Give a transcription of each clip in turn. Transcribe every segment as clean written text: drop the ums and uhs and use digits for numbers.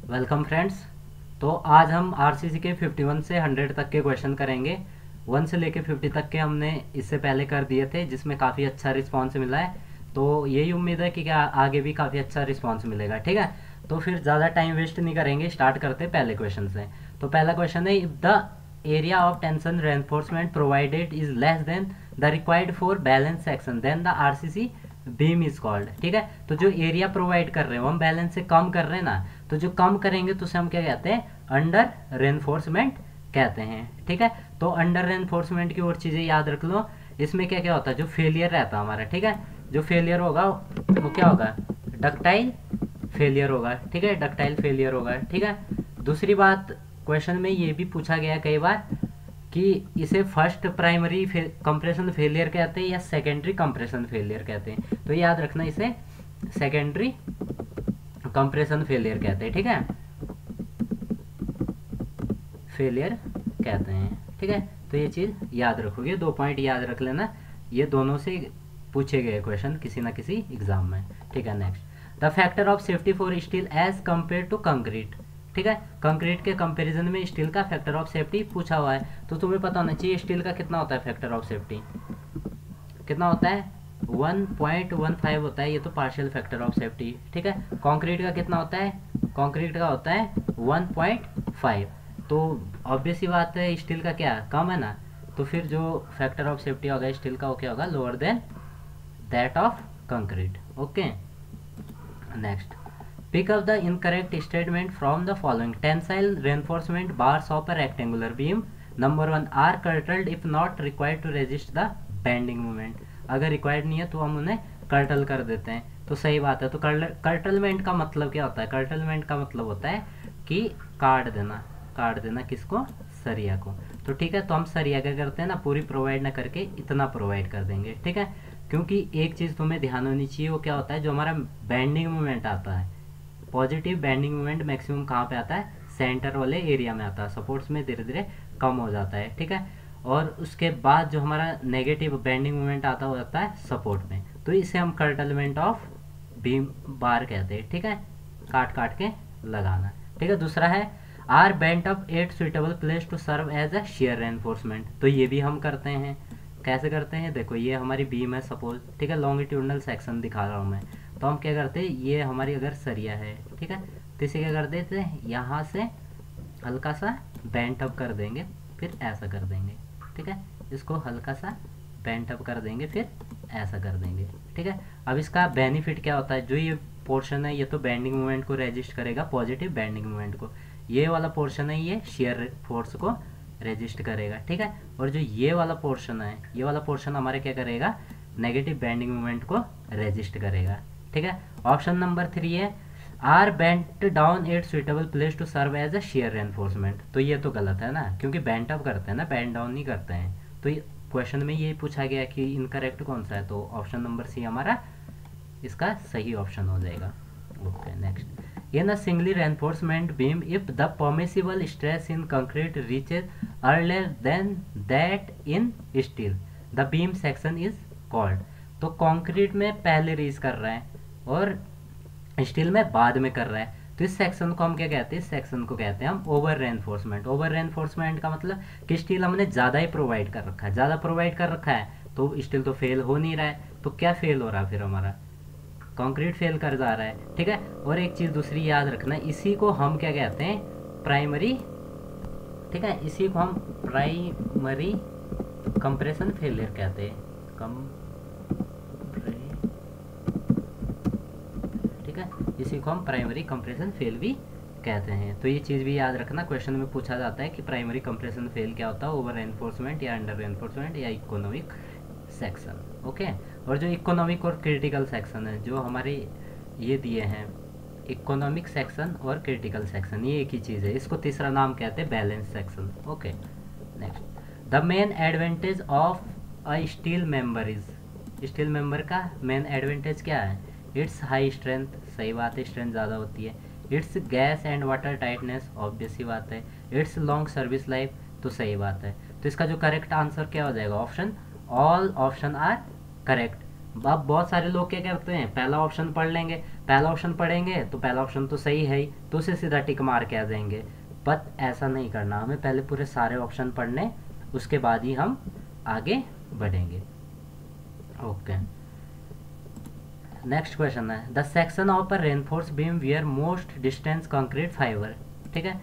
Welcome friends. तो आज हम आरसीसी के 51 से 100 तक के क्वेश्चन करेंगे। 1 से लेके 50 तक के हमने इससे पहले कर दिए थे, जिसमें काफ़ी अच्छा रिस्पांस मिला है। तो यही उम्मीद है कि क्या आगे भी काफ़ी अच्छा रिस्पांस मिलेगा। ठीक है, तो फिर ज़्यादा टाइम वेस्ट नहीं करेंगे, स्टार्ट करते हैं पहले क्वेश्चन से। तो पहला क्वेश्चन है, if the area of tension reinforcement provided is less than the required for balance section then the RCC beam is called. ठीक है, तो जो एरिया प्रोवाइड कर रहे हैं वो हम बैलेंस से कम कर रहे हैं ना, तो जो कम करेंगे तो उसे हम क्या कहते हैं, अंडर रेनफोर्समेंट कहते हैं। ठीक है, तो अंडर रेनफोर्समेंट की और चीज़ें याद रख लो। इसमें क्या क्या होता है, जो फेलियर रहता है हमारा, ठीक है, जो फेलियर होगा वो क्या होगा, डक्टाइल फेलियर होगा। ठीक है, डक्टाइल फेलियर होगा। ठीक है, दूसरी बात, क्वेश्चन में ये भी पूछा गया कई बार कि इसे फर्स्ट प्राइमरी कंप्रेशन फेलियर कहते हैं या सेकेंडरी कंप्रेशन फेलियर कहते हैं। तो याद रखना, इसे सेकेंडरी कंप्रेशन फेलियर कहते हैं। ठीक है, फेलियर कहते हैं। ठीक है, तो ये चीज़ याद रखोगे, 2 पॉइंट याद रख लेना, ये दोनों से पूछे गए क्वेश्चन किसी ना किसी एग्जाम में। ठीक है, next, the factor of safety for steel as compare to concrete. ठीक है, कंक्रीट के कंपैरिजन में स्टील का फैक्टर ऑफ सेफ्टी पूछा हुआ है, तो तुम्हें पता होना चाहिए स्टील का कितना होता है फैक्टर ऑफ सेफ्टी, कितना होता है, 1.15 होता है, ये तो पार्शियल फैक्टर ऑफ सेफ्टी। ठीक है, कंक्रीट का कितना होता है, कंक्रीट का होता है 1.5। तो ऑब्वियस ही बात है, स्टील का क्या कम है ना, तो फिर जो फैक्टर ऑफ सेफ्टी होगा स्टील का वो क्या होगा, lower than that of concrete. Okay, next, pick up the incorrect statement from the following. Tensile reinforcement bars of a rectangular beam number 1 are curtailed if not required to resist the bending moment. अगर required नहीं है तो हम उन्हें curtail कर देते हैं, तो सही बात है। तो कर्टलमेंट का मतलब क्या होता है, कर्टलमेंट का मतलब होता है कि काट देना, काट देना किसको, सरिया को। तो ठीक है, तो हम सरिया क्या करते हैं ना, पूरी प्रोवाइड ना करके इतना प्रोवाइड कर देंगे। ठीक है, क्योंकि एक चीज़ तुम्हें ध्यान होनी चाहिए, वो क्या होता है, जो हमारा बेंडिंग मोमेंट आता है, पॉजिटिव बेंडिंग मोमेंट मैक्सिमम कहाँ पे आता है, सेंटर वाले एरिया में आता है, सपोर्ट्स में धीरे धीरे कम हो जाता है। ठीक है, और उसके बाद जो हमारा नेगेटिव बेंडिंग मोमेंट आता हो जाता है सपोर्ट में, तो इसे हम कर्टलमेंट ऑफ बीम बार कहते हैं। ठीक है, काट काट के लगाना। ठीक है, दूसरा है, are bent up at suitable place to serve as a shear reinforcement. तो ये भी हम करते हैं, कैसे करते हैं, देखो ये हमारी बीम है सपोज, ठीक है, लॉन्गिट्यूडनल सेक्शन दिखा रहा हूँ मैं, तो हम क्या करते हैं, ये हमारी अगर सरिया है, ठीक है, तो इसे क्या कर देते हैं, यहाँ से हल्का सा बेंट अप कर देंगे, फिर ऐसा कर देंगे। ठीक है, इसको हल्का सा बेंट अप कर देंगे, फिर ऐसा कर देंगे। ठीक है, अब इसका बेनिफिट क्या होता है, जो ये पोर्शन है ये तो बेंडिंग मोमेंट को रेजिस्ट करेगा, पॉजिटिव बेंडिंग मोमेंट को, ये वाला पोर्शन है ये शेयर फोर्स को रेजिस्ट करेगा। ठीक है, और जो ये वाला पोर्शन है, ये वाला पोर्शन हमारे क्या करेगा, नेगेटिव बेंडिंग मोमेंट को रेजिस्ट करेगा। ठीक है, ऑप्शन नंबर 3 है, are bent down at suitable place to serve as a shear reinforcement. तो ये तो गलत है ना, क्योंकि बेंट अप करते हैं ना, बेंट डाउन नहीं करते हैं। तो क्वेश्चन में ये पूछा गया कि इनकरेक्ट कौन सा है, तो ऑप्शन नंबर सी हमारा इसका सही ऑप्शन हो जाएगा। Okay, next, in a singly reinforcement beam if the permissible stress in concrete reaches earlier than that in steel the beam section is called। तो कंक्रीट में पहले रीच कर रहा है और स्टील में बाद में कर रहा है, तो इस सेक्शन को हम क्या कहते हैं, इस सेक्शन को कहते हैं हम ओवर रेनफोर्समेंट। ओवर रेनफोर्समेंट का मतलब कि स्टील हमने ज़्यादा ही प्रोवाइड कर रखा है, ज़्यादा प्रोवाइड कर रखा है तो स्टील तो फेल हो नहीं रहा है, तो क्या फेल हो रहा है फिर हमारा, कंक्रीट फेल कर जा रहा है। ठीक है, और एक चीज़ दूसरी याद रखना, इसी को हम क्या कहते हैं, प्राइमरी। ठीक है, इसी को हम प्राइमरी कंप्रेशन फेलियर कहते हैं, ठीक है, इसी को हम प्राइमरी कंप्रेशन फेल भी कहते हैं। तो ये चीज़ भी याद रखना, क्वेश्चन में पूछा जाता है कि प्राइमरी कंप्रेशन फेल क्या होता है, ओवर रेनफोर्समेंट या अंडर रेनफोर्समेंट या इकोनॉमिक सेक्शन। ओके, और जो इकोनॉमिक और क्रिटिकल सेक्शन है, जो हमारे ये दिए हैं, इकोनॉमिक सेक्शन और क्रिटिकल सेक्शन, ये एक ही चीज़ है, इसको तीसरा नाम कहते हैं balance section. Okay, next, the main advantage of a steel member is. Steel member का मेन एडवांटेज क्या है, इट्स हाई स्ट्रेंथ, सही बात है, स्ट्रेंथ ज़्यादा होती है, it's gas and water tightness, obvious ही बात है, इट्स लॉन्ग सर्विस लाइफ, तो सही बात है। तो इसका जो करेक्ट आंसर क्या हो जाएगा, option, all option are correct. अब बहुत सारे लोग क्या करते हैं, पहला ऑप्शन पढ़ लेंगे, पहला ऑप्शन पढ़ेंगे तो पहला ऑप्शन तो सही है ही, तो उसे सीधा टिक मार के आ जाएंगे। बट ऐसा नहीं करना, हमें पहले पूरे सारे ऑप्शन पढ़ने, उसके बाद ही हम आगे बढ़ेंगे। ओके, नेक्स्ट क्वेश्चन है the section of a reinforce beam wear most distance concrete fibre, ठीक है,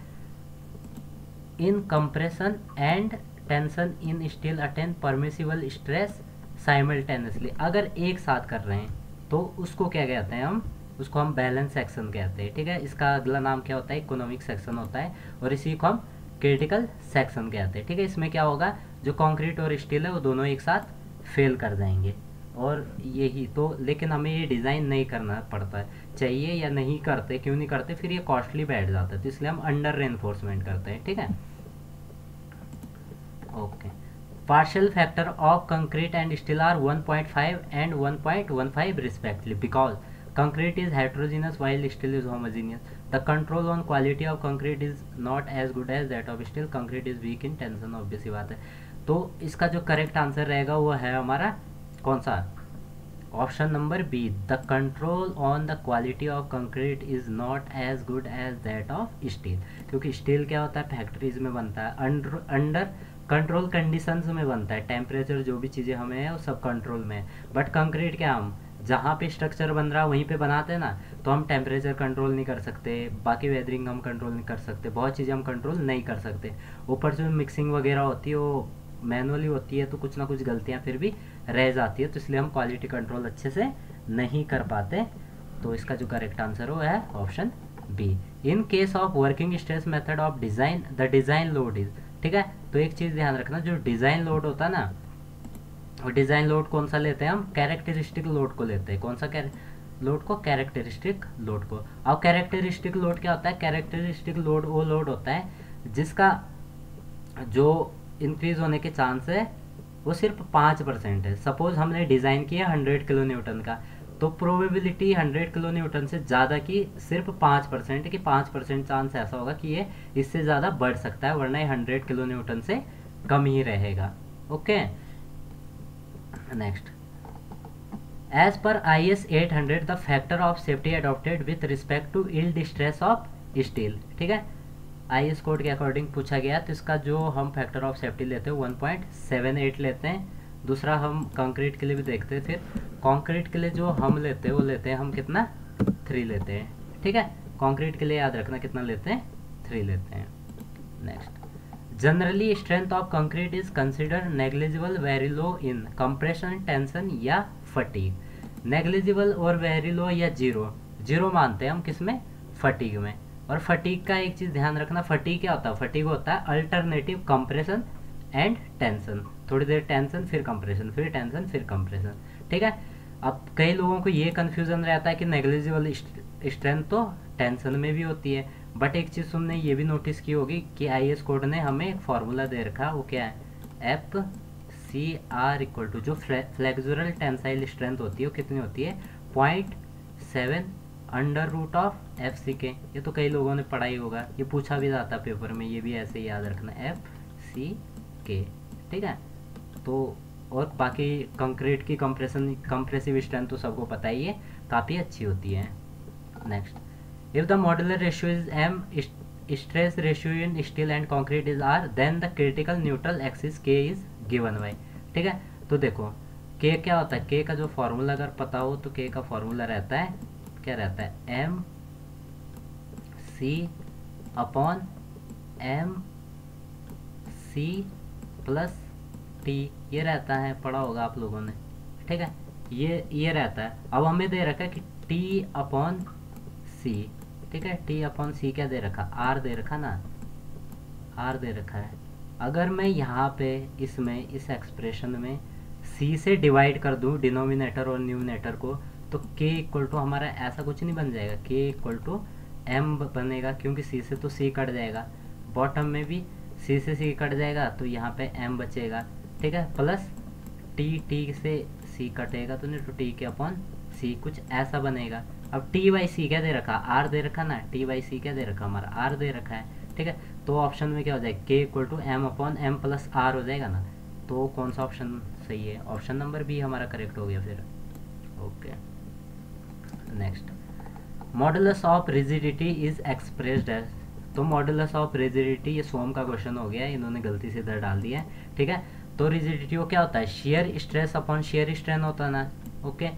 इन compression and tension in steel attain permissible stress simultaneously. अगर एक साथ कर रहे हैं तो उसको क्या कहते हैं हम, उसको हम बैलेंस सेक्शन कहते हैं, ठीक है। इसका अगला नाम क्या होता है, इकोनॉमिक सेक्शन होता है, और इसी को हम क्रिटिकल सेक्शन कहते हैं, ठीक है। इसमें क्या होगा, जो कंक्रीट और स्टील है वो दोनों एक साथ फेल कर जाएंगे, और यही तो, लेकिन हमें ये डिज़ाइन नहीं करना पड़ता है, चाहिए या नहीं करते, क्यों नहीं करते, फिर ये कॉस्टली बैठ जाता है, तो इसलिए हम अंडर रेनफोर्समेंट करते हैं, ठीक है। Okay, partial factor of concrete and steel are 1.5 and 1.15 respectively because concrete is heterogeneous while steel is homogeneous. The control on quality of concrete is not as good as that of steel. Concrete is weak in tension, obvious सी बात है। तो इसका जो correct answer रहेगा वो है हमारा कौन सा, option number B, the control on the quality of concrete is not as good as that of steel. क्योंकि स्टील क्या होता है, फैक्ट्रीज में बनता है, अंडर कंट्रोल कंडीशंस में बनता है, टेम्परेचर जो भी चीज़ें हमें है वो सब कंट्रोल में है। बट कंक्रीट क्या, हम जहाँ पे स्ट्रक्चर बन रहा है वहीं पे बनाते हैं ना, तो हम टेम्परेचर कंट्रोल नहीं कर सकते, बाकी वेदरिंग हम कंट्रोल नहीं कर सकते, बहुत चीज़ें हम कंट्रोल नहीं कर सकते। ऊपर से मिक्सिंग वगैरह होती है वो मैनुअली होती है, तो कुछ ना कुछ गलतियाँ फिर भी रह जाती है, तो इसलिए हम क्वालिटी कंट्रोल अच्छे से नहीं कर पाते। तो इसका जो करेक्ट आंसर हो है option B. In case of working stress method of design the design load is, ठीक है। तो एक चीज़ ध्यान रखना, जो डिज़ाइन लोड होता है ना, और डिज़ाइन लोड कौन सा लेते हैं हम, कैरेक्टरिस्टिक लोड को लेते हैं। कौन सा लोड को, कैरेक्टरिस्टिक लोड को। अब कैरेक्टरिस्टिक लोड क्या होता है, कैरेक्टरिस्टिक लोड वो लोड होता है जिसका जो इंक्रीज होने के चांस है वो सिर्फ 5% है। सपोज हमने डिज़ाइन किया 100 किलो न्यूटन का, तो प्रोबेबिलिटी 100 किलो न्यूटन से ज़्यादा की सिर्फ 5% कि 5% चांस ऐसा होगा कि ये इससे ज़्यादा बढ़ सकता है, वरना ये 100 किलो न्यूटन से कम ही रहेगा। ओके, नेक्स्ट, एज पर IS 800 the factor of safety adopted with respect to yield stress of steel, ठीक है। IS कोड के अकॉर्डिंग पूछा गया, तो इसका जो हम फैक्टर ऑफ सेफ्टी लेते हैं 1.78 लेते हैं। दूसरा हम कंक्रीट के लिए भी देखते हैं, फिर कंक्रीट के लिए जो हम लेते हैं वो लेते हैं हम कितना, 3 लेते हैं, ठीक है। कंक्रीट के लिए याद रखना कितना लेते हैं, 3 लेते हैं। Next, generally strength of concrete is consider negligible, very low in compression, tension या फटीग। नेग्लिजिबल और वेरी लो या जीरो मानते हैं हम किसमें, फटीग में। और फटीग का एक चीज़ ध्यान रखना, फटीग क्या होता है, फटीग होता है अल्टरनेटिव कंप्रेशन एंड टेंशन, थोड़ी देर टेंशन फिर कंप्रेशन, फिर टेंशन फिर कंप्रेशन, ठीक है। अब कई लोगों को ये कन्फ्यूज़न रहता है कि नेग्लिजिबल स्ट्रेंथ तो टेंशन में भी होती है, बट एक चीज़ तुमने ये भी नोटिस की होगी कि IS कोड ने हमें एक फार्मूला दे रखा, वो क्या है, FCR इक्वल टू जो फ्लेक्सुरल टेंसाइल स्ट्रेंथ होती है वो कितनी होती है, 0.7 अंडर रूट ऑफ FCK। ये तो कई लोगों ने पढ़ा ही होगा, ये पूछा भी जाता है पेपर में, ये भी ऐसे ही याद रखना, FCK, ठीक है। तो और बाकी कंक्रीट की कंप्रेसिव स्ट्रेंथ तो सबको पता ही है, काफ़ी अच्छी होती है। Next, if the modular ratio is M, stress ratio in steel and concrete is R, then the critical neutral axis K is given by, ठीक है। तो देखो K क्या होता है, K का जो फॉर्मूला अगर पता हो तो K का फॉर्मूला रहता है, क्या रहता है, MC upon MC plus T, ये रहता है, पढ़ा होगा आप लोगों ने, ठीक है। ये रहता है। अब हमें दे रखा है कि T अपॉन C, ठीक है, T अपॉन C क्या दे रखा, R दे रखा ना, R दे रखा है। अगर मैं यहाँ पे इसमें इस एक्सप्रेशन में C से डिवाइड कर दूँ डिनोमिनेटर और न्यूमिनेटर को, तो K इक्वल टू हमारा ऐसा कुछ नहीं बन जाएगा, K इक्वल टू M बनेगा, क्योंकि C से तो C कट जाएगा, बॉटम में भी C से C कट जाएगा, तो यहाँ पे M बचेगा, ठीक है, प्लस T से C कटेगा तो नहीं, तो T के अपॉन C कुछ ऐसा बनेगा। अब T बाई C क्या दे रखा, R दे रखा ना, T बाई C क्या दे रखा, हमारा R दे रखा है, ठीक है। तो ऑप्शन में क्या हो जाएगा, K equal to M upon M plus R हो जाएगा ना। तो कौन सा ऑप्शन सही है, ऑप्शन नंबर बी हमारा करेक्ट हो गया फिर। Okay, next, modulus of rigidity is expressed as, तो मॉडुलस ऑफ रिजिडिटी, ये सोम का क्वेश्चन हो गया, इन्होंने गलती से इधर डाल दिया है, ठीक है। तो रिजिडिटी को क्या होता है, shear stress upon shear strain होता है ना, ओके।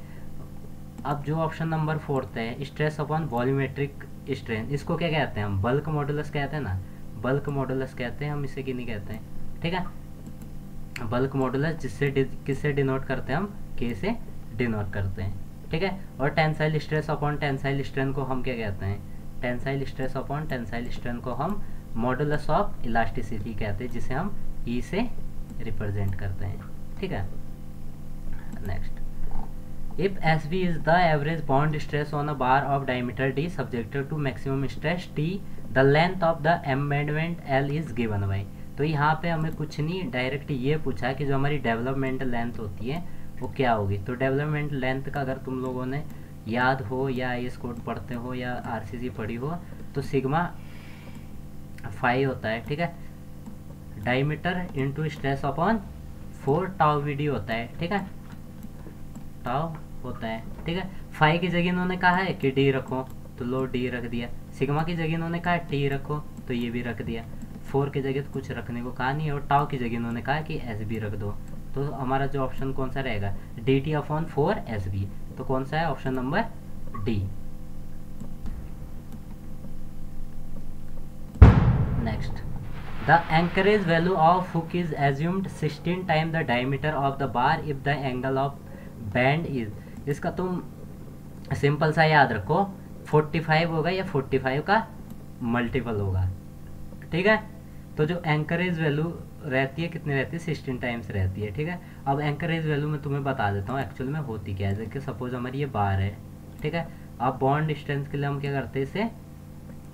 अब जो ऑप्शन नंबर 4 है, स्ट्रेस अपॉन वॉल्यूमेट्रिक स्ट्रेन, इसको क्या कहते हैं हम, बल्क मॉडुलस कहते हैं ना, बल्क मॉडुलस कहते हैं हम, इसे कि नहीं कहते हैं, ठीक है। बल्क मॉडुलस जिससे किससे डिनोट करते हैं हम, के से डिनोट करते हैं, ठीक है। और tensile stress upon tensile strain को हम क्या कहते हैं, tensile stress upon tensile strain को हम मॉडुलस ऑफ इलास्टिसिटी कहते हैं, जिसे हम ई से रिप्रेजेंट करते हैं, ठीक है। Next, if SV is the average bond stress on a bar of diameter d subjected to maximum stress T, the length of the amendment L is given by, तो यहाँ पे हमें कुछ नहीं, डायरेक्ट ये पूछा कि जो हमारी डेवलपमेंट लेंथ होती है वो क्या होगी। तो डेवलपमेंट लेंथ का अगर तुम लोगों ने याद हो या IS कोड पढ़ते हो या RCC पढ़ी हो, तो सिग्मा 5 होता है, ठीक है, diameter into stress upon 4 tau VD होता है, ठीक है, टाउ होता है, ठीक है। फाई की जगह इन्होंने कहा है कि डी रखो, तो लो डी रख दिया। सिग्मा की जगह इन्होंने कहा टी रखो, तो ये भी रख दिया। 4 की जगह तो कुछ रखने को कहा नहीं है, और टाउ की जगह इन्होंने कहा कि एस बी रख दो, तो हमारा जो ऑप्शन कौन सा रहेगा, D T upon 4 S B, तो कौन सा है, option number D. Next, the anchorage value of hook is assumed 16 time the diameter of the bar if the angle of bend is, इसका तुम सिंपल सा याद रखो, 45 होगा या 45 का मल्टीपल होगा, ठीक है। तो जो एंकरेज वैल्यू रहती है कितनी रहती है, 16 टाइम्स रहती है, ठीक है। अब एंकरेज वैल्यू मैं तुम्हें बता देता हूँ एक्चुअल में होती क्या है। जैसे सपोज हमारी ये बार है, ठीक है, अब बॉन्ड डिस्टेंस के लिए हम क्या करते हैं, इसे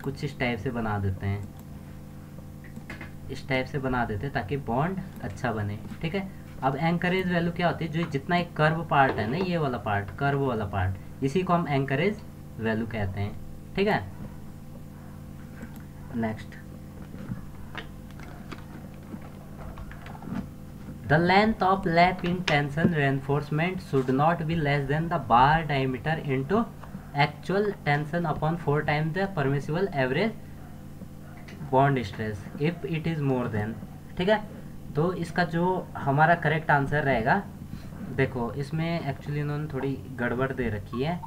कुछ इस टाइप से बना देते हैं, इस टाइप से बना देते हैं ताकि बॉन्ड अच्छा बने, ठीक है। अब एंकरेज वैल्यू क्या होती है, जो जितना एक कर्व पार्ट है ना, ये वाला पार्ट, कर्व वाला पार्ट, इसी को हम एंकरेज वैल्यू कहते हैं, ठीक है। Next, the length of lap in tension reinforcement should not be less than the bar diameter into actual tension upon 4 times the permissible average bond stress if it is more than, ठीक है। तो इसका जो हमारा correct answer रहेगा, देखो इसमें actually इन्होंने थोड़ी गड़बड़ दे रखी है,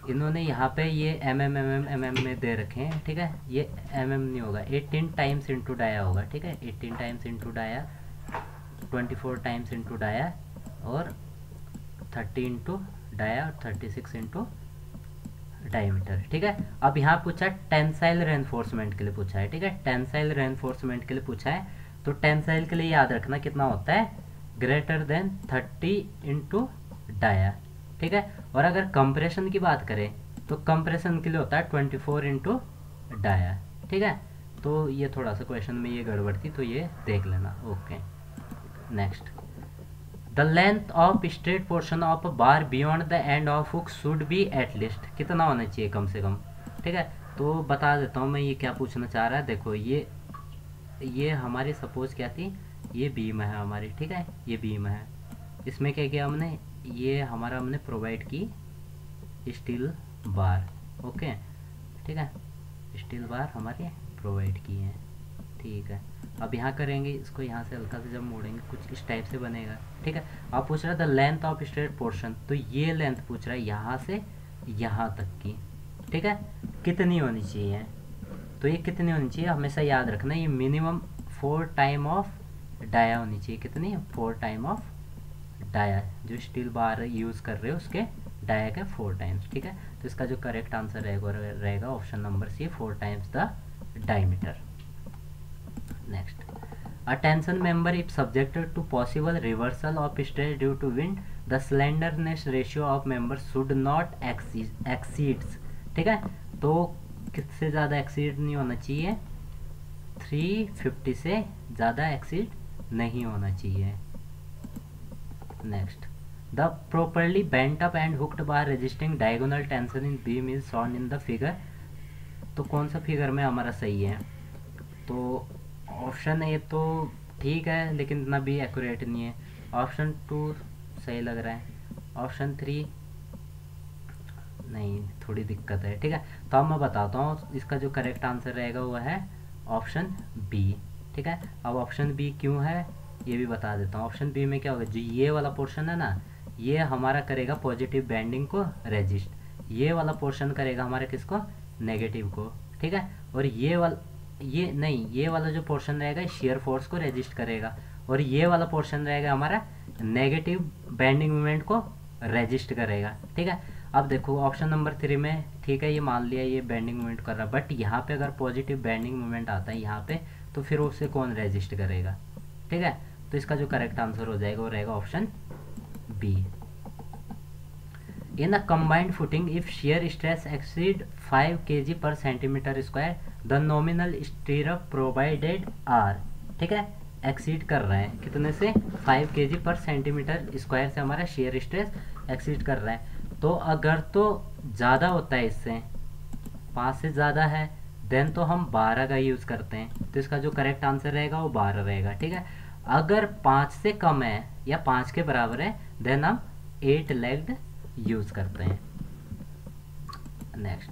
इन्होंने यहाँ पे ये mm में दे रखे हैं, ठीक है, ये नहीं होगा, 18 टाइम्स इंटू डाया होगा, ठीक है, 18 times into dia, 24 times into dia, और 30 इंटू डाया, और 36 इंटू डायमीटर, ठीक है। अब यहाँ पूछा टेंसाइल रेनफोर्समेंट के लिए पूछा है, ठीक है, टेंसाइल रेनफोर्समेंट के लिए पूछा है। तो टेंसाइल के लिए याद रखना कितना होता है, ग्रेटर देन 30 इंटू डाया, ठीक है। और अगर कंप्रेशन की बात करें तो कंप्रेशन के लिए होता है 24 इंटू डाया, ठीक है। तो ये थोड़ा सा क्वेश्चन में ये गड़बड़ थी, तो ये देख लेना, okay. Next, the length of straight portion of bar beyond the end of hook should be at least, कितना होना चाहिए कम से कम, ठीक है। तो बता देता हूँ मैं ये क्या पूछना चाह रहा है। देखो ये हमारी सपोज क्या थी, ये बीम है हमारी, ठीक है, ये बीम है, इसमें क्या किया हमने, ये हमारा हमने प्रोवाइड की स्टील बार, ओके, ठीक है, स्टील बार हमारे प्रोवाइड की है, ठीक है। अब यहाँ करेंगे इसको, यहाँ से हल्का से जब मोड़ेंगे कुछ इस टाइप से बनेगा, ठीक है। अब पूछ रहा है the length of straight portion, तो ये लेंथ पूछ रहा है यहाँ से यहाँ तक की, ठीक है, कितनी होनी चाहिए। तो ये कितनी होनी चाहिए, हमेशा याद रखना, ये मिनिमम 4 टाइम ऑफ डाया होनी चाहिए, कितनी, 4 टाइम ऑफ डाया, जो स्टील बार यूज़ कर रहे हो उसके डाया का 4 टाइम्स, ठीक है। तो इसका जो करेक्ट आंसर रहेगा option number C, 4 times the diameter. Next, a tension member if subjected to possible reversal of stress due to wind, the slenderness ratio of member should not exceeds, ठीक है। तो किससे ज़्यादा एक्सीड नहीं होना चाहिए, 350 से ज़्यादा एक्सीड नहीं होना चाहिए। Next, the properly bent up and hooked bar resisting diagonal tension in beam is shown in the figure, तो कौन सा फिगर में हमारा सही है, तो ऑप्शन ए तो ठीक है लेकिन इतना भी एक्यूरेट नहीं है, ऑप्शन 2 सही लग रहा है, ऑप्शन 3 नहीं, थोड़ी दिक्कत है, ठीक है। तो अब मैं बताता हूँ, इसका जो करेक्ट आंसर रहेगा वो है ऑप्शन बी, ठीक है। अब ऑप्शन बी क्यों है ये भी बता देता हूँ। ऑप्शन बी में क्या होगा, जो ये वाला पोर्शन है ना, ये हमारा करेगा पॉजिटिव बैंडिंग को रेजिस्ट, ये वाला पोर्शन करेगा हमारे किसको, नेगेटिव को, ठीक है। और ये वाला जो पोर्शन रहेगा शेयर फोर्स को रेजिस्ट करेगा, और ये वाला पोर्शन रहेगा हमारा नेगेटिव बैंडिंग मोमेंट को रेजिस्ट करेगा, ठीक है। अब देखो ऑप्शन नंबर 3 में, ठीक है, ये मान लिया ये बैंडिंग मोमेंट कर रहा है, बट यहाँ पे अगर पॉजिटिव बैंडिंग मोमेंट आता है यहाँ पे, तो फिर उसे कौन रेजिस्ट करेगा, ठीक है। तो इसका जो करेक्ट आंसर हो जाएगा वो रहेगा option B. In a combined footing, if shear stress exceed 5 kg per centimeter square, the nominal stirrup provided are, ठीक है, एक्सीड कर रहा है कितने से, 5 kg पर सेंटीमीटर स्क्वायर से हमारा shear स्ट्रेस एक्सीड कर रहा है। तो अगर तो ज़्यादा होता है इससे, 5 से ज़्यादा है, देन तो हम 12 का यूज़ करते हैं, तो इसका जो करेक्ट आंसर रहेगा वो 12 रहेगा, ठीक है। अगर 5 से कम है या 5 के बराबर है, देन हम 8 लेग्ड यूज करते हैं। Next,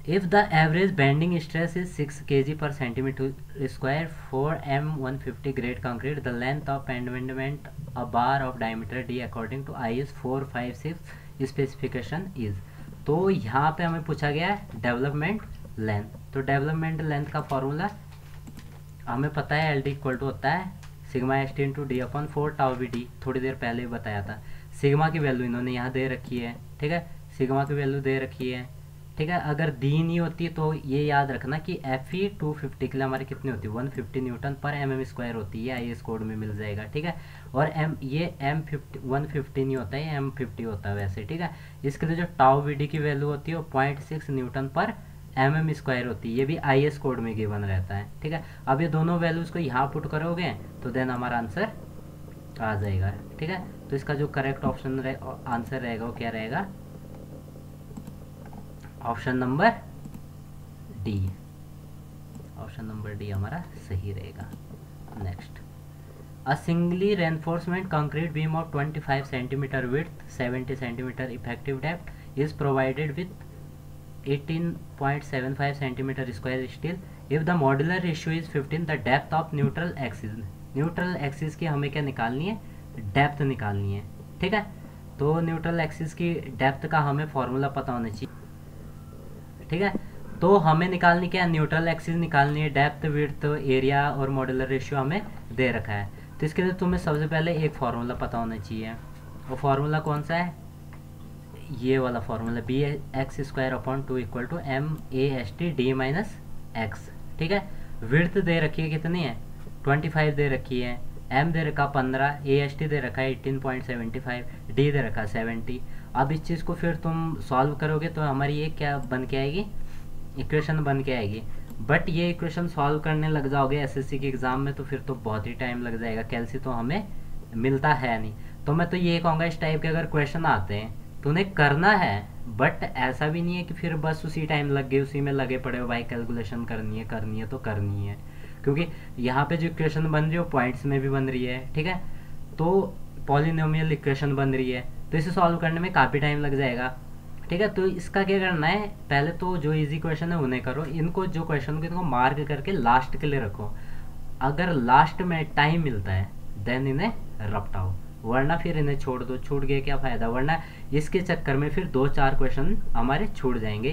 if the average bending stress is 6 kg पर centimetre square for M150 grade concrete, the length of embedment a bar of diameter D according to IS 456 specification is. तो यहाँ पे हमें पूछा गया है डेवलपमेंट लेंथ। तो डेवलपमेंट लेंथ का फॉर्मूला हमें पता है, LD इक्वल टू होता है sigma ST into D upon 4 tau VD, थोड़ी देर पहले भी बताया था। सिग्मा की वैल्यू इन्होंने यहाँ दे रखी है, ठीक है, सिग्मा की वैल्यू दे रखी है, ठीक है। अगर दी नहीं होती तो ये याद रखना कि FE 250 के लिए हमारी कितनी होती है, 150 न्यूटन पर mm स्क्वायर होती है, IS कोड में मिल जाएगा, ठीक है। और ये M50 150 नहीं होता है, M50 होता है वैसे, ठीक है। इसके लिए जो टाउ VD की वैल्यू होती है वो 0.6 न्यूटन पर mm स्क्वायर होती है, ये भी IS कोड में गिवन रहता है, ठीक है। अब ये दोनों वैल्यूज को यहाँ पुट करोगे तो देन हमारा आंसर आ जाएगा, ठीक है। तो इसका जो करेक्ट ऑप्शन आंसर रहेगा वो क्या रहेगा, option number D. Option number D हमारा सही रहेगा। Next, a singly reinforcement concrete beam of 25 centimetre width 70 centimetre effective depth is provided with 18.75 centimetre square steel. If the modular ratio is 15, the depth of neutral axis, neutral axis की हमें क्या निकालनी है, depth निकालनी है, ठीक है। तो न्यूट्रल एक्सिस की डेप्थ का हमें फॉर्मूला पता होना चाहिए, ठीक है। तो हमें निकालनी क्या है, न्यूट्रल एक्सिस निकालनी है, डेप्थ विड्थ एरिया और मॉड्यूलर रेशियो हमें दे रखा है। तो इसके लिए तुम्हें सबसे पहले एक फार्मूला पता होना चाहिए, वो फार्मूला कौन सा है, ये वाला formula bx² upon 2 equal to MAST D minus x, ठीक है। विड्थ दे रखी है कितनी है, 25 दे रखी है, m दे रखा 15, AST दे रखा है 18.75, D दे रखा 70। अब इस चीज़ को फिर तुम सॉल्व करोगे तो हमारी ये क्या बन के आएगी, इक्वेशन बन के आएगी। बट ये इक्वेशन सॉल्व करने लग जाओगे SSC के एग्ज़ाम में तो फिर तो बहुत ही टाइम लग जाएगा, कैल्सी तो हमें मिलता है नहीं। तो मैं तो ये कहूँगा इस टाइप के अगर क्वेश्चन आते हैं तो उन्हें करना है, बट ऐसा भी नहीं है कि फिर बस उसी टाइम लग गए, उसी में लगे पड़े हो भाई, कैलकुलेशन करनी है तो करनी है, क्योंकि यहाँ पे जो इक्वेशन बन रही है वो पॉइंट्स में भी बन रही है, ठीक है। तो पॉलिनोमियल इक्वेशन बन रही है, तो इसे सॉल्व करने में काफ़ी टाइम लग जाएगा, ठीक है। तो इसका क्या करना है, पहले तो जो इजी क्वेश्चन है उन्हें करो, इनको जो क्वेश्चन को इनको मार्क करके लास्ट के लिए रखो। अगर लास्ट में टाइम मिलता है देन इन्हें रपटाओ, वरना फिर इन्हें छोड़ दो, छूट गए क्या फ़ायदा, वरना इसके चक्कर में फिर 2-4 क्वेश्चन हमारे छूट जाएंगे,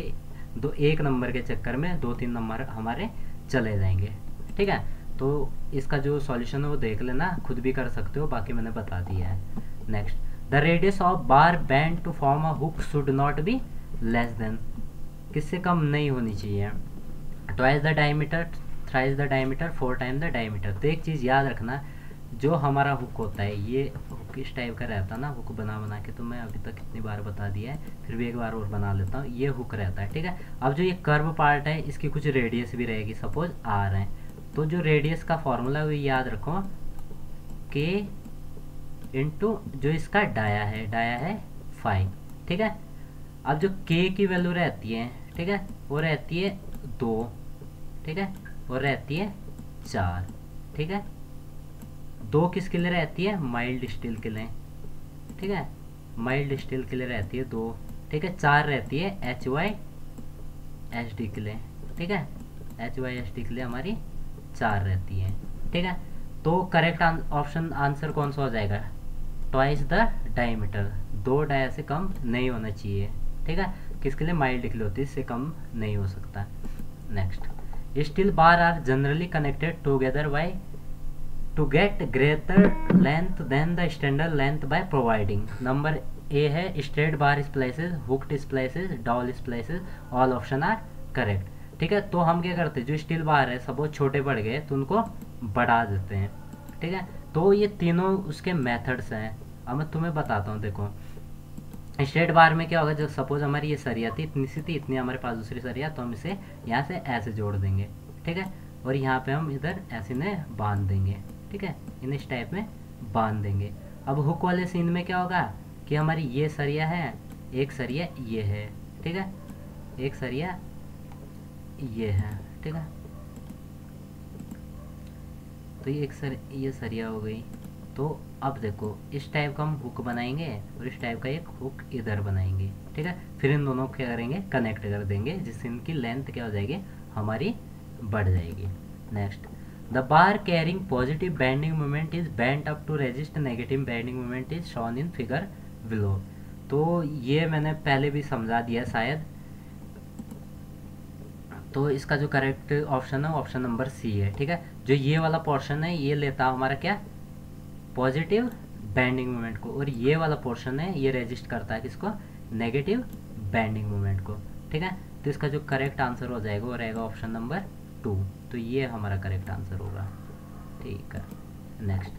1 नंबर के चक्कर में 2-3 नंबर हमारे चले जाएंगे, ठीक है। तो इसका जो सॉल्यूशन है वो देख लेना, खुद भी कर सकते हो, बाकी मैंने बता दिया है। Next, the radius of bar bend to form a hook should not be less than, किससे कम नहीं होनी चाहिए, twice the diameter, thrice the diameter, 4 time the diameter. तो एक चीज़ याद रखना, जो हमारा हुक होता है ये हुक इस टाइप का रहता है ना, हुक बना के तो मैं अभी तक कितनी बार बता दिया है, फिर भी एक बार और बना लेता हूँ। ये हुक रहता है, ठीक है। अब जो ये कर्व पार्ट है इसकी कुछ रेडियस भी रहेगी, सपोज आर है, तो जो रेडियस का फॉर्मूला वो याद रखो, के इंटू जो इसका डाया है 5, ठीक है। अब जो के की वैल्यू रहती है, ठीक है, वो रहती है 2, ठीक है, और रहती है 4, ठीक है। 2 किसके लिए रहती है, माइल्ड स्टील के लिए, ठीक है, माइल्ड स्टील के लिए रहती है 2, ठीक है, 4 रहती है HYSD के लिए, ठीक है, HYSD के लिए हमारी 4 रहती है, ठीक है। तो करेक्ट ऑप्शन आंसर कौन सा हो जाएगा, ट्वाइस द डायमीटर, 2 डाया से कम नहीं होना चाहिए, ठीक है। किसके लिए, माइल्ड के लिए होती है, इससे कम नहीं हो सकता। Next, steel bar are generally connected together by to get greater length than the standard length by providing. Number A है straight bar splices, hooked splices, dowel splices, all option are correct, ठीक है। तो हम क्या करते हैं, जो steel bar है सब वो छोटे पड़ गए तो उनको बढ़ा देते हैं, ठीक है। तो ये तीनों उसके मेथड्स हैं। अब मैं तुम्हें बताता हूँ, देखो स्ट्रेट बार में क्या होगा, जब सपोज हमारी ये सरिया थी, इतनी सी थी, इतनी हमारे पास दूसरी सरिया, तो हम इसे यहाँ से ऐसे जोड़ देंगे, ठीक है, और यहाँ पे हम इधर ऐसे इन्हें बांध देंगे, ठीक है, इन्हें इस टाइप में बांध देंगे। अब हुक वाले सीन में क्या होगा कि हमारी ये सरिया है, एक सरिया ये है, ठीक है, एक सरिया ये है, ठीक है। तो ये ये सरिया हो गई। तो अब देखो इस टाइप का हम हुक बनाएंगे और इस टाइप का एक हुक इधर बनाएंगे, ठीक है। फिर इन दोनों को क्या करेंगे, कनेक्ट कर देंगे, जिससे इनकी लेंथ क्या हो जाएगी, हमारी बढ़ जाएगी। Next, the bar carrying positive bending moment is bent up to resist negative bending moment is shown in figure below. तो ये मैंने पहले भी समझा दिया शायद। तो इसका जो करेक्ट ऑप्शन है ऑप्शन नंबर सी है, ठीक है। जो ये वाला पोर्शन है ये लेता हमारा क्या, पॉजिटिव बेंडिंग मोमेंट को, और ये वाला पोर्शन है ये रेजिस्ट करता है किसको, नेगेटिव बेंडिंग मोमेंट को, ठीक है। तो इसका जो करेक्ट आंसर हो जाएगा वो रहेगा ऑप्शन नंबर 2। तो ये हमारा करेक्ट आंसर होगा, ठीक है। Next,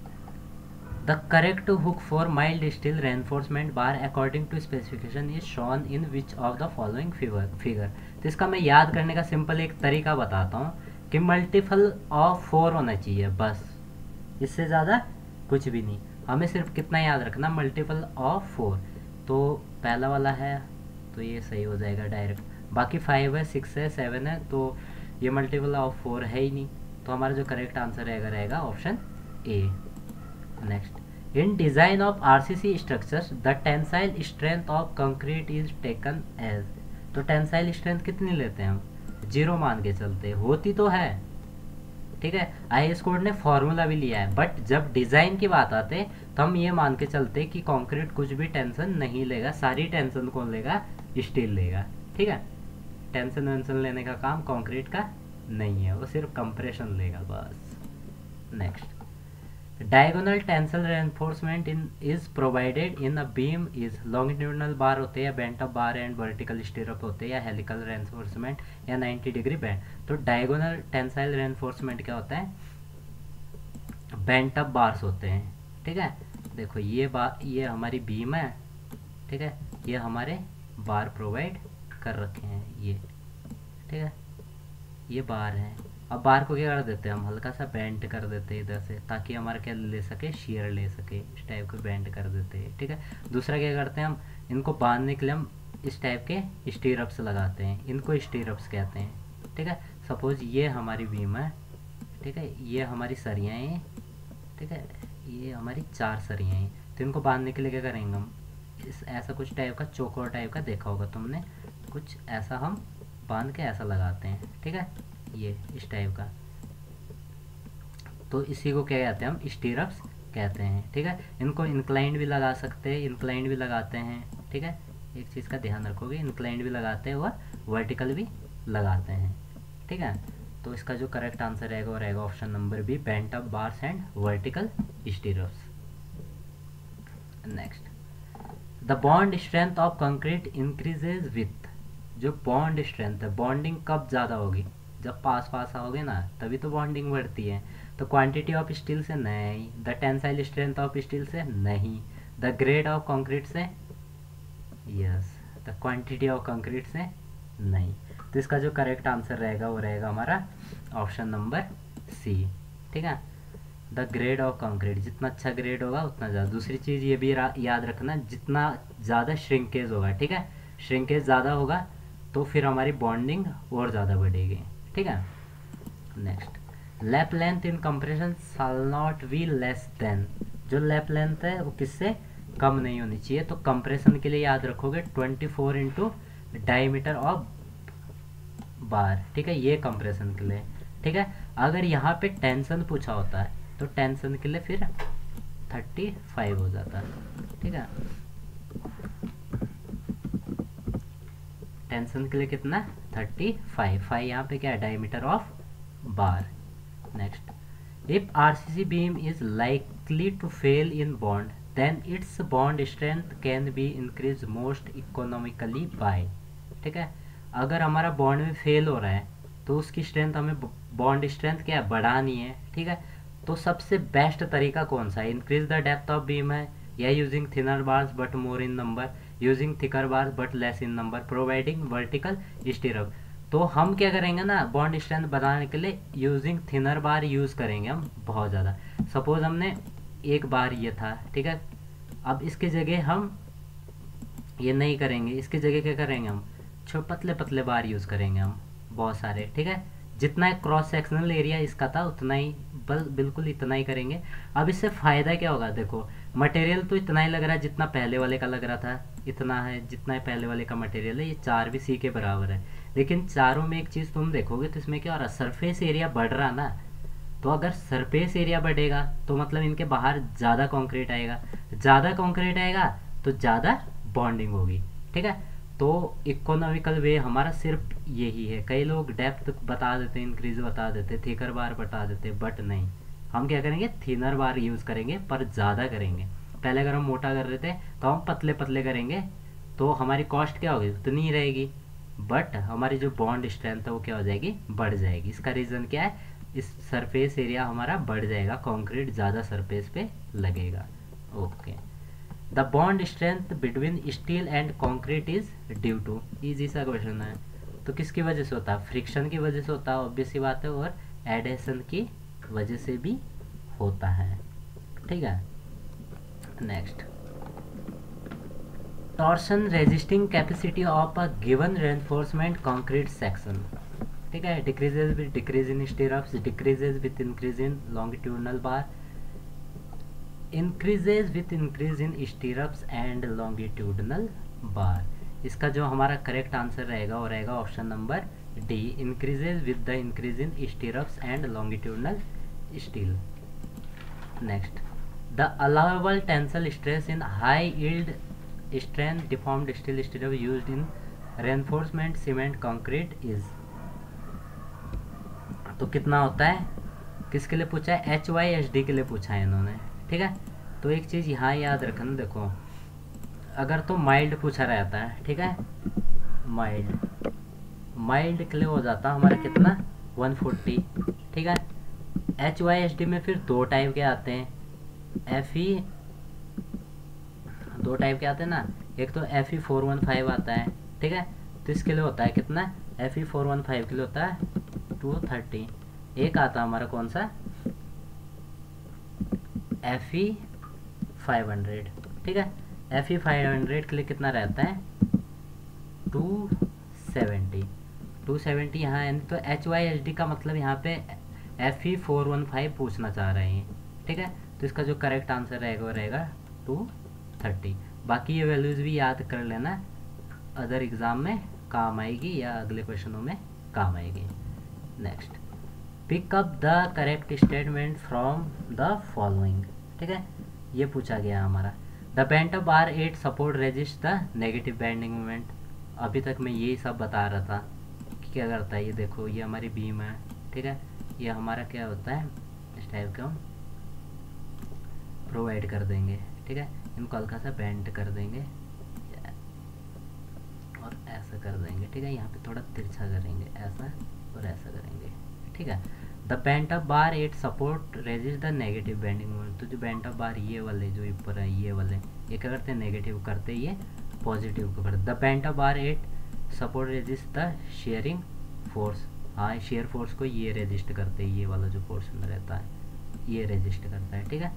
the correct hook for mild steel reinforcement bar according to specification is shown in which of the following figure. तो इसका मैं याद करने का सिंपल एक तरीका बताता हूँ कि मल्टीपल ऑफ 4 होना चाहिए, बस इससे ज़्यादा कुछ भी नहीं। हमें सिर्फ कितना याद रखना, मल्टीपल ऑफ 4। तो पहला वाला है तो ये सही हो जाएगा डायरेक्ट, बाकी 5 है, 6 है, 7 है, तो ये मल्टीपल ऑफ 4 है ही नहीं। तो हमारा जो करेक्ट आंसर रहेगा option A. Next, in design of RCC structures the tensile strength of concrete is taken as. तो टेंसाइल स्ट्रेंथ कितनी लेते हैं हम, 0 मान के चलते, होती तो है, ठीक है। आईएस कोड ने फॉर्मूला भी लिया है, बट जब डिज़ाइन की बात आते तो हम ये मान के चलते कि कंक्रीट कुछ भी टेंशन नहीं लेगा, सारी टेंशन कौन लेगा, स्टील लेगा, ठीक है। टेंशन वेंशन लेने का काम कंक्रीट का नहीं है, वो सिर्फ कंप्रेशन लेगा बस। Next, diagonal tensile reinforcement is provided in a beam is longitudinal bar होते हैं या bent up bar and vertical stirrup होते हैं या हेलिकल रेनफोर्समेंट या 90 डिग्री बेंड। तो डायगोनल टेंसाइल रेनफोर्समेंट क्या होता है, बेंट अप बार्स होते हैं, ठीक है। देखो ये हमारी बीम है, ठीक है, ये हमारे बार प्रोवाइड कर रखे हैं ये, ठीक है, ये बार है। अब बार को क्या कर देते हैं हम, हल्का सा बेंड कर देते हैं इधर से, ताकि हमारा क्या ले सके, शेयर ले सके, इस टाइप को बेंड कर देते हैं, ठीक है। दूसरा क्या करते हैं हम, इनको बांधने के लिए हम इस टाइप के स्टीरअप्स लगाते हैं, इनको स्टीरअप्स कहते हैं, ठीक है। सपोज ये हमारी बीम है, ठीक है, ये हमारी सरियाँ हैं, ठीक है, ये हमारी 4 सरियाँ हैं। तो इनको बांधने के लिए क्या करेंगे हम, ऐसा कुछ टाइप का चौकोर टाइप का देखा होगा तुमने, कुछ ऐसा हम बांध के ऐसा लगाते हैं, ठीक है, ये इस टाइप का। तो इसी को क्या कहते हैं हम, स्टीरअप्स कहते हैं, ठीक है। इनको इंक्लाइंड भी लगा सकते हैं, इंक्लाइंड भी लगाते हैं, ठीक है। एक चीज़ का ध्यान रखोगे, इंक्लाइंड भी लगाते हैं और वर्टिकल भी लगाते हैं, ठीक है। तो इसका जो करेक्ट आंसर रहेगा वो रहेगा option number B, bent up bars and vertical stirrups. Next, the bond strength of concrete increases with. जो बॉन्ड स्ट्रेंथ है, बॉन्डिंग कब ज़्यादा होगी, जब पास आओगे ना तभी तो बॉन्डिंग बढ़ती है। तो क्वांटिटी ऑफ स्टील से नहीं, the tensile strength of steel से नहीं, द ग्रेड ऑफ कंक्रीट से, yes, the quantity of concrete से नहीं। तो इसका जो करेक्ट आंसर रहेगा वो रहेगा हमारा ऑप्शन नंबर सी, ठीक है। द ग्रेड ऑफ कंक्रीट, जितना अच्छा ग्रेड होगा उतना ज़्यादा। दूसरी चीज़ ये भी याद रखना, जितना ज़्यादा श्रिंकेज होगा, ठीक है, श्रिंकेज ज़्यादा होगा तो फिर हमारी बॉन्डिंग और ज़्यादा बढ़ेगी, ठीक है। Next, lap length in compression shall not be less then. जो लैप लेंथ है वो किससे, कम नहीं होनी चाहिए। तो कंप्रेशन के लिए याद रखोगे 24 इंटू डायमीटर ऑफ बार, ठीक है, ये कंप्रेशन के लिए, ठीक है। अगर यहाँ पे टेंशन पूछा होता है तो टेंशन के लिए फिर 35 हो जाता है, ठीक है। टेंशन के लिए कितना 35, यहाँ पे क्या है diameter of bar. Next, if RCC beam is likely to fail in bond then its bond strength can be increase most economically by, ठीक है। अगर हमारा बॉन्ड में फेल हो रहा है तो उसकी स्ट्रेंथ हमें बॉन्ड स्ट्रेंथ क्या है बढ़ानी है, ठीक है। तो सबसे बेस्ट तरीका कौन सा है, increase the depth of beam है, या using thinner bars but more in number, using thicker bars but less in number, providing vertical स्टीरअप। तो हम क्या करेंगे ना बॉन्ड स्ट्रेंथ बढ़ाने के लिए यूजिंग थिनर बार यूज़ करेंगे हम बहुत ज़्यादा। सपोज हमने एक बार ये था, ठीक है, अब इसकी जगह हम ये नहीं करेंगे, इसकी जगह क्या करेंगे हम पतले पतले बार यूज़ करेंगे हम बहुत सारे, ठीक है। जितना क्रॉस सेक्शनल एरिया इसका था उतना ही बिल्कुल इतना ही करेंगे। अब इससे फ़ायदा क्या होगा, देखो मटेरियल तो इतना ही लग रहा है जितना पहले वाले का लग रहा था, इतना है जितना पहले वाले का मटेरियल है, ये 4 भी सी के बराबर है। लेकिन चारों में एक चीज़ तुम देखोगे तो इसमें क्या हो रहा है, सरफेस एरिया बढ़ रहा ना। तो अगर सरफेस एरिया बढ़ेगा तो मतलब इनके बाहर ज़्यादा कंक्रीट आएगा, ज़्यादा कंक्रीट आएगा तो ज़्यादा बॉन्डिंग होगी, ठीक है। तो इकोनॉमिकल वे हमारा सिर्फ यही है। कई लोग डेप्थ बता देते हैं, इंक्रीज बता देते, थिकर बार बता देते, बट नहीं, हम क्या करेंगे थिनर बार यूज़ करेंगे पर ज़्यादा करेंगे। पहले अगर हम मोटा कर रहे थे तो हम पतले पतले करेंगे, तो हमारी कॉस्ट क्या होगी उतनी ही रहेगी, बट हमारी जो बॉन्ड स्ट्रेंथ है वो क्या हो जाएगी बढ़ जाएगी। इसका रीज़न क्या है, इस सरफेस एरिया हमारा बढ़ जाएगा, कंक्रीट ज़्यादा सरफेस पे लगेगा। Okay, the bond strength between steel and concrete is due to, easy सा क्वेश्चन है। तो किसकी वजह से होता है, फ्रिक्शन की वजह से होता है, ऑब्वियस सी बात है, और एडेशन की वजह से भी होता है, ठीक है। Next, torsion resisting capacity of a given reinforcement concrete section, ठीक है, decreases with decrease in stirrups, decreases with increase in longitudinal bar, increases with increase in stirrups and longitudinal bar. इसका जो हमारा करेक्ट आंसर रहेगा वो रहेगा option number D, increases with the increase in stirrups and longitudinal steel. Next, the allowable tensile stress in high yield strength deformed steel stirrup used in reinforcement cement concrete is, तो कितना होता है, किसके लिए पूछा है, HYSD के लिए पूछा है इन्होंने, ठीक है। तो एक चीज़ यहाँ याद रखना, देखो अगर तो माइल्ड पूछा रहता है, ठीक है, माइल्ड के लिए हो जाता हमारा कितना 140, ठीक है। HYSD में फिर दो टाइप के आते हैं, दो टाइप के आते हैं ना, एक तो FE 415 आता है, ठीक है, तो इसके लिए होता है कितना, FE 415 के लिए होता है 230। एक आता हमारा कौन सा FE 500, ठीक है, FE 500 के लिए कितना रहता है 270 यहाँ है। तो HYSD का मतलब यहाँ पे FE 415 पूछना चाह रहे हैं, ठीक है। तो इसका जो करेक्ट आंसर रहेगा वो रहेगा 230। बाकी ये वैल्यूज़ भी याद कर लेना, अदर एग्ज़ाम में काम आएगी या अगले क्वेश्चनों में काम आएगी। Next, pick up the correct statement from the following, ठीक है, ये पूछा गया हमारा। The bent of bar 8 support resist the negative bending moment. अभी तक मैं यही सब बता रहा था कि क्या करता है, ये देखो ये हमारी बीम है, ठीक है, ये हमारा क्या होता है, इस टाइप का हम प्रोवाइड कर देंगे, ठीक है, इनको हल्का सा बेंड कर देंगे और ऐसा कर देंगे, ठीक है, यहाँ पे थोड़ा तिरछा करेंगे, ऐसा और ऐसा करेंगे, ठीक है। The bent of bar 8 support resist the negative bending moment. तो जो बेंट ऑफ बार ये वाले जो ऊपर है ये वाले, ये क्या करते हैं नेगेटिव करते, ये पॉजिटिव को करते। The bent of bar 8 support resist the sharing force, हाँ शेयर फोर्स को ये रेजिस्ट करते हैं, ये वाला जो पोर्शन रहता है ये रेजिस्ट करता है, ठीक है।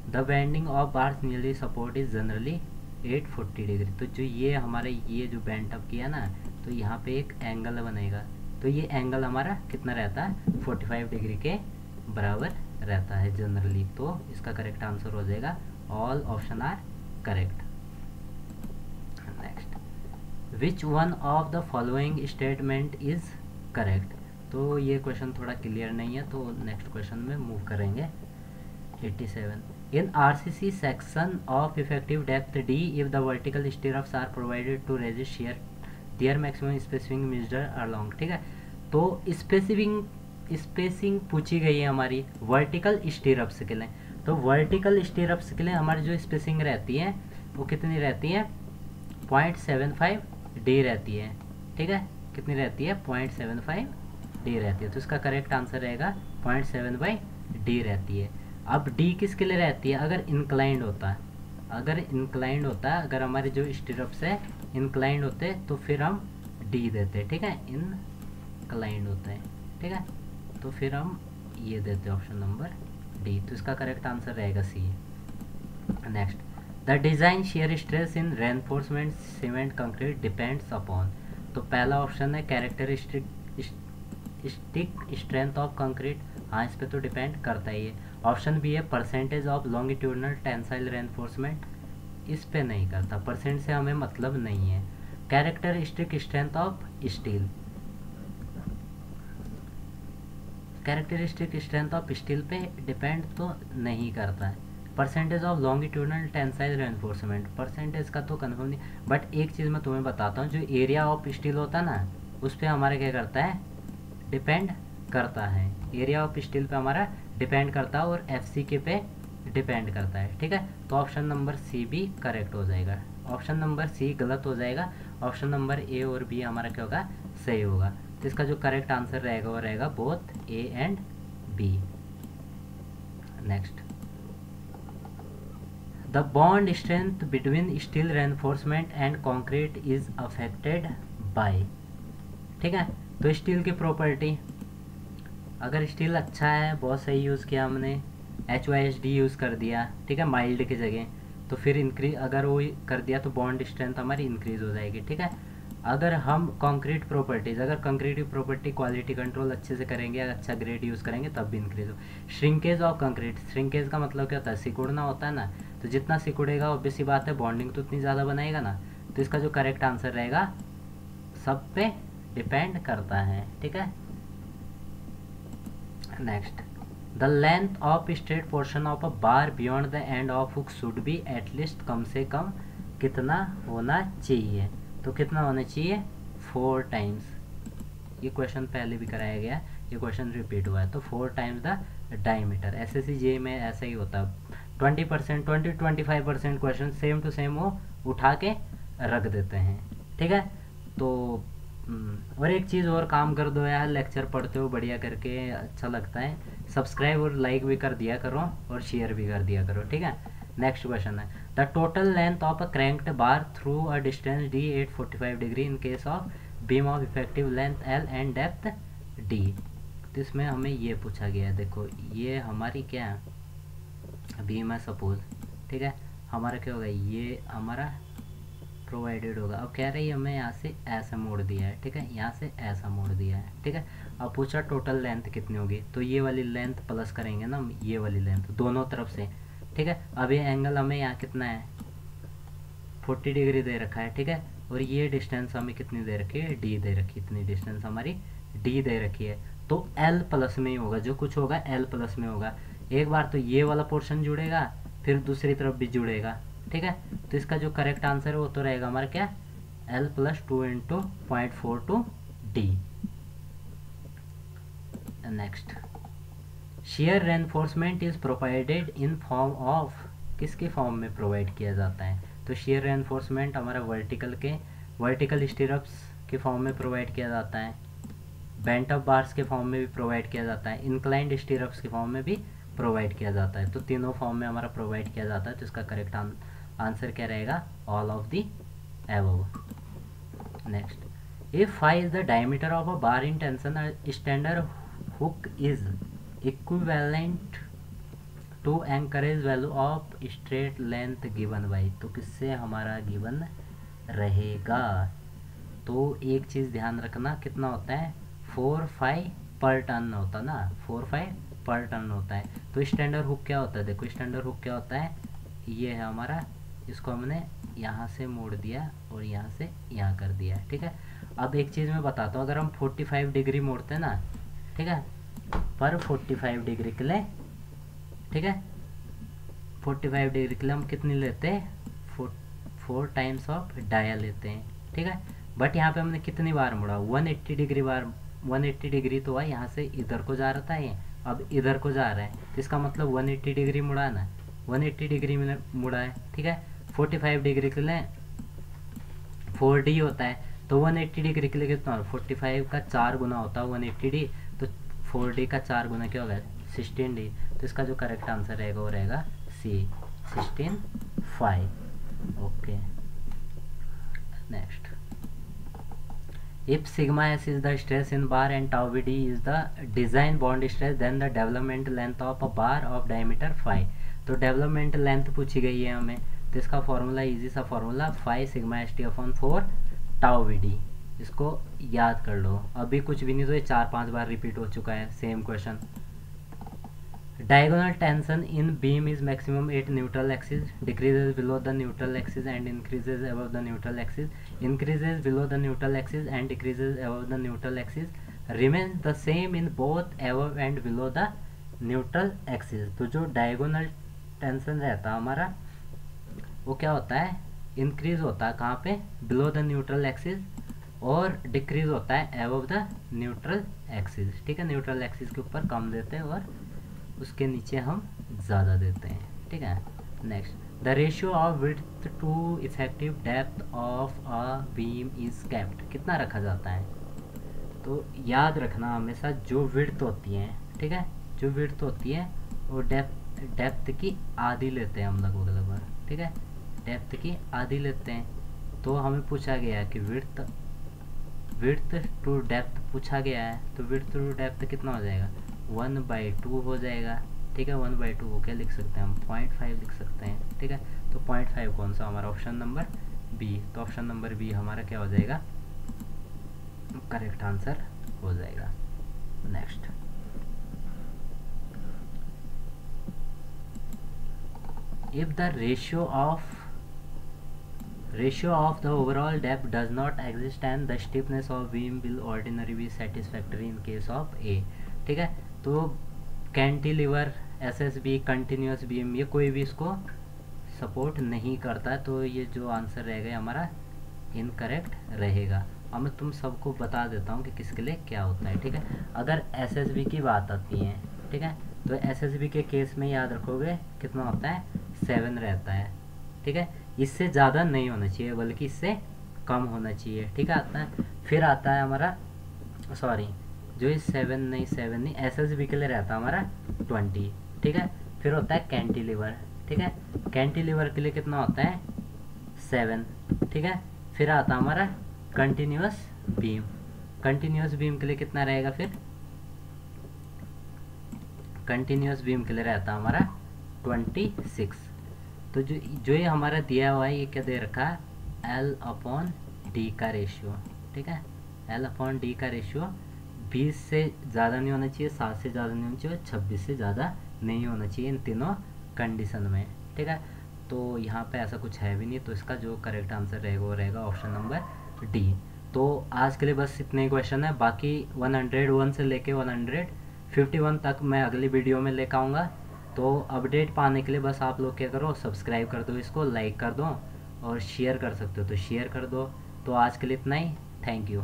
The bending of bars nearly support is generally 840 degree. तो जो ये हमारे ये जो बेंट अप किया ना, तो यहाँ पे एक एंगल बनेगा, तो ये एंगल हमारा कितना रहता है 45 डिग्री के बराबर रहता है जनरली। तो इसका करेक्ट आंसर हो जाएगा all option are correct. Next, which one of the following statement is correct. तो ये क्वेश्चन थोड़ा क्लियर नहीं है, तो नेक्स्ट क्वेश्चन में मूव करेंगे। 87, in RCC section of effective depth D, if the vertical stirrups are provided to resist shear, their maximum spacing measured along। ठीक है, तो स्पेसिंग पूछी गई है हमारी वर्टिकल स्टीरअप्स के लिए। तो वर्टिकल स्टीरअप्स के लिए हमारी जो स्पेसिंग रहती है वो कितनी रहती है, 0.75 डी रहती है। ठीक है, कितनी रहती है, 0.75 डी रहती है। तो इसका करेक्ट आंसर रहेगा 0.75 डी रहती है। अब डी किसके लिए रहती है, अगर इंक्लाइंड होता है, अगर हमारे जो स्टीरअप्स है इंक्लाइंड होते तो फिर हम डी देते। ठीक है, इंक्लाइंड होते हैं। ठीक है, तो फिर हम ये देते ऑप्शन नंबर डी। तो इसका करेक्ट आंसर रहेगा C. Next, the design shear stress in reinforcement cement concrete depends upon. तो पहला ऑप्शन है कैरेक्टरिस्टिक स्ट्रेंथ ऑफ कंक्रीट। हाँ, इस पे तो डिपेंड करता ही है। ऑप्शन बी है percentage of longitudinal tensile reinforcement. इस पे नहीं करता, परसेंट से हमें मतलब नहीं है। Characteristic strength of steel, characteristic strength of steel पे डिपेंड तो नहीं करता है। Percentage of longitudinal tensile reinforcement, percentage का तो कंफर्म नहीं, बट एक चीज़ मैं तुम्हें बताता हूँ, जो एरिया ऑफ स्टील होता है ना, उस पर हमारा क्या करता है, डिपेंड करता है। एरिया ऑफ स्टील पे हमारा डिपेंड करता है और FCK पे डिपेंड करता है। ठीक है, तो ऑप्शन नंबर सी भी करेक्ट हो जाएगा। ऑप्शन नंबर सी गलत हो जाएगा, ऑप्शन नंबर ए और बी हमारा क्या होगा, सही होगा। तो इसका जो करेक्ट आंसर रहेगा वो रहेगा both A and B. Next, the bond strength between steel reinforcement and concrete is affected by. ठीक है, तो स्टील की प्रॉपर्टी, अगर स्टील अच्छा है, बहुत सही यूज़ किया हमने, HYSD यूज़ कर दिया, ठीक है, माइल्ड की जगह, तो फिर इंक्रीज अगर वो कर दिया तो बॉन्ड स्ट्रेंथ हमारी इंक्रीज हो जाएगी। ठीक है, अगर हम कंक्रीट प्रॉपर्टीज़, अगर कंक्रीट की प्रॉपर्टी क्वालिटी कंट्रोल अच्छे से करेंगे, अच्छा ग्रेड यूज़ करेंगे तब भी इंक्रीज हो। श्रिंकेज ऑफ कंक्रीट, श्रिंकेज का मतलब क्या होता है, सिकुड़ना होता है ना, तो जितना सिकुड़ेगा ऑब्वियस सी बात है बॉन्डिंग तो उतनी ज़्यादा बनाएगा ना। तो इसका जो करेक्ट आंसर रहेगा, सब पे डिपेंड करता है। ठीक है, next, the length of straight portion of a bar beyond the end of hook should be at least, कम से कम कितना होना चाहिए। तो कितना होना चाहिए, 4 टाइम्स। ये क्वेश्चन पहले भी कराया गया, ये क्वेश्चन रिपीट हुआ है। तो 4 times the diameter. SSC JEE में ऐसा ही होता है, 20% 20-25% क्वेश्चन सेम टू सेम वो उठा के रख देते हैं। ठीक है, तो और एक चीज़ और काम कर दो यार, लेक्चर पढ़ते हो बढ़िया करके, अच्छा लगता है, सब्सक्राइब और लाइक भी कर दिया करो और शेयर भी कर दिया करो। ठीक है, नेक्स्ट क्वेश्चन है, the total length of a cranked bar through a distance D 845 degree in case of beam of effective length L and depth D। तो इसमें हमें ये पूछा गया है, देखो ये हमारी क्या है, बीम है सपोज। ठीक है, हमारा क्या होगा, ये हमारा प्रोवाइडेड होगा। अब कह रही है हमें यहाँ से ऐसा मोड़ दिया है, ठीक है, यहाँ से ऐसा मोड़ दिया है। ठीक है, अब पूछा टोटल लेंथ कितनी होगी, तो ये वाली लेंथ प्लस करेंगे ना, ये वाली लेंथ दोनों तरफ से। ठीक है, अब ये एंगल हमें यहाँ कितना है, 40 डिग्री दे रखा है। ठीक है, और ये डिस्टेंस हमें कितनी दे रखी है, D दे रखी, इतनी डिस्टेंस हमारी D दे रखी है। तो L प्लस में ही होगा, जो कुछ होगा L प्लस में होगा। एक बार तो ये वाला पोर्शन जुड़ेगा, फिर दूसरी तरफ भी जुड़ेगा। ठीक है, तो इसका जो करेक्ट आंसर है वो तो रहेगा हमारा क्या, L + 2 × 0.42 D। Next, share reinforcement is provided in form of, किसके फॉर्म में प्रोवाइड किया जाता है, तो शेयर रेनफोर्समेंट हमारा वर्टिकल स्टीरअप्स के फॉर्म में प्रोवाइड किया जाता है, बेंट अप बार्स के फॉर्म में भी प्रोवाइड किया जाता है, इंक्लाइंड स्टीरअप्स के फॉर्म में भी प्रोवाइड किया जाता है। तो तीनों फॉर्म में हमारा प्रोवाइड किया जाता है। तो इसका करेक्ट आंसर क्या रहेगा, all of the above. Next, if phi is the diameter of a bar in tension standard hook is equivalent to anchorage value of straight length given by. तो किससे हमारा गिवन रहेगा, तो एक चीज़ ध्यान रखना, कितना होता है, 4/5 पर टन होता ना, 4/5 पर टन होता है। तो स्टैंडर्ड हुक क्या होता है, देखो स्टैंडर्ड हुक क्या होता है, ये है हमारा इसको हमने यहाँ से मोड़ दिया और यहाँ से यहाँ कर दिया, ठीक है। अब एक चीज़ मैं बताता हूँ, अगर हम 45 डिग्री मोड़ते हैं ना, ठीक है, पर 45 डिग्री के लिए, ठीक है, 45 डिग्री के लिए हम कितनी लेते हैं, 4 टाइम्स ऑफ डाया लेते हैं, ठीक है। बट यहाँ पे हमने कितनी बार मुड़ा, 180 डिग्री बार, 180 डिग्री तो है, यहाँ से इधर को जा रहा था ये, अब इधर को जा रहा है, तो इसका मतलब 180 डिग्री मुड़ा ना, 180 डिग्री में मुड़ा है, ठीक है। 45 डिग्री के लिए 4D होता है, तो 180 डिग्री के लिए कितना, 45 का 4 गुना होता है 180D, तो 4D का 4 गुना क्या होगा, 16D। तो इसका जो करेक्ट आंसर रहेगा वो रहेगा C, 16/5। Okay, next, if sigma s is the stress in bar and tau vd is the design bond stress, then the development length of a bar of diameter 5। तो development length पूछी गई है हमें, तो इसका फॉर्मूला इजी सा formula 5 sigma S T upon 4 tau V D, इसको याद कर लो। अभी कुछ भी नहीं, तो ये 4-5 बार रिपीट हो चुका है same question. Diagonal tension in beam is maximum at neutral axis, decreases below the neutral axis and increases above the neutral axis, increases below the neutral axis and decreases above the neutral axis, remains the same in both above and below the neutral axis। तो जो diagonal tension रहता है हमारा, वो क्या होता है, increase होता है कहाँ पे, बिलो द न्यूट्रल एक्सिस, और डिक्रीज होता है अबव द न्यूट्रल एक्सिस, ठीक है। न्यूट्रल एक्सिस के ऊपर कम देते हैं और उसके नीचे हम ज़्यादा देते हैं, ठीक है। Next, the ratio of width to effective depth of a beam is kept, कितना रखा जाता है, तो याद रखना हमेशा जो विड्थ होती है, ठीक है, जो विड्थ होती है वो डेप्थ की आधी लेते हैं हम लगभग, ठीक है, डेप्थ की आधी लेते हैं। तो हमें पूछा गया है कि विड्थ टू डेप्थ पूछा गया है, तो विड्थ टू डेप्थ कितना हो जाएगा, 1/2 हो जाएगा, ठीक है। 1/2 को क्या लिख सकते हैं हम, 0.5 लिख सकते हैं, ठीक है। तो 0.5 कौन सा हमारा, ऑप्शन नंबर बी, तो ऑप्शन नंबर बी हमारा क्या हो जाएगा, करेक्ट आंसर हो जाएगा। Next, if the ratio of the overall depth does not exist and the stiffness of beam will ordinarily be satisfactory in case of A, ठीक है। तो कैंटिलीवर, SSB, कंटिन्यूस बीम, ये कोई भी इसको सपोर्ट नहीं करता, तो ये जो आंसर रहेगा हमारा इनकरेक्ट रहेगा। अब मैं तुम सबको बता देता हूँ कि किसके लिए क्या होता है, ठीक है। अगर SSB की बात आती है, ठीक है, तो SSB के केस में याद रखोगे कितना होता है, 7 रहता है, ठीक है। इससे ज़्यादा नहीं होना चाहिए, बल्कि इससे कम होना चाहिए, ठीक है। आता है, फिर आता है हमारा, सॉरी, जो इस 7 नहीं, SSB के लिए रहता है हमारा 20, ठीक है। फिर होता है कैंटिलीवर, ठीक है, कैंटिलीवर के लिए कितना होता है, 7, ठीक है। फिर आता है हमारा कंटिन्यूस बीम, कंटिन्यूस बीम के लिए कितना रहेगा, फिर कंटिन्यूस बीम के लिए रहता है हमारा 26। तो जो ये हमारा दिया हुआ है, ये क्या दे रखा है, L/D का रेशियो, ठीक है। L/D का रेशियो 20 से ज़्यादा नहीं होना चाहिए, 7 से ज़्यादा नहीं होना चाहिए, 26 से ज़्यादा नहीं होना चाहिए, इन तीनों कंडीशन में, ठीक है। तो यहाँ पे ऐसा कुछ है भी नहीं, तो इसका जो करेक्ट आंसर रहेगा वो रहेगा ऑप्शन नंबर डी। तो आज के लिए बस इतने ही क्वेश्चन है, बाकी 101 से लेके 151 तक मैं अगली वीडियो में लेकर आऊँगा। तो अपडेट पाने के लिए बस आप लोग क्या करो, सब्सक्राइब कर दो, इसको लाइक कर दो, और शेयर कर सकते हो तो शेयर कर दो। तो आज के लिए इतना ही, थैंक यू।